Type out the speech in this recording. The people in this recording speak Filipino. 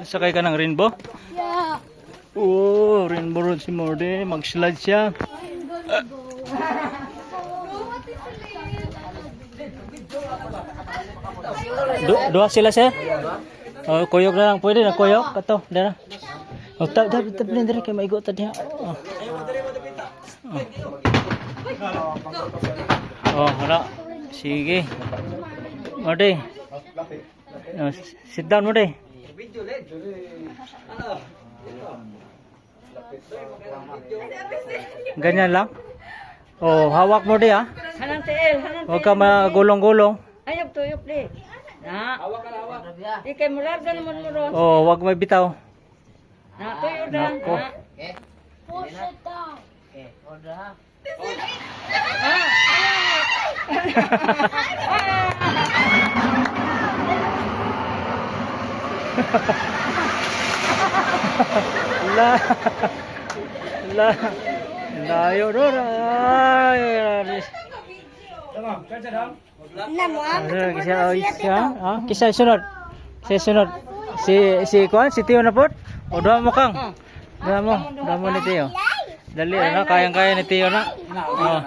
Sakay ka ng rainbow? Yeah. Oh, rainbow road si Morde. Mag-slide siya. Dua sila sir? Oh, kuyog na lang. Pwede na kuyog? Kato, dara. Oh, tabi kayo maigo tadi. Oh. Oh, hara. Sige. Morde. Sit down Morde. Ganyan lang. Oh, hawak mo di ha. Hanang tiil, hanang Huwag ka magulong-gulong. Ayog tuyok di. Na. Hawak ka hawak. Di kay mularga naman mo ron. Oh, huwag may bitaw. Na tuyo da. Nako. Push it down. Okay, hold ha. La. La. Layo doon. Ay. Kisah sunod. Si sunod. Si kuan si Tio na pod. O duha mo kang. Duha mo ni Tio. Dali na kayang-kaya ni Tio na. Oh.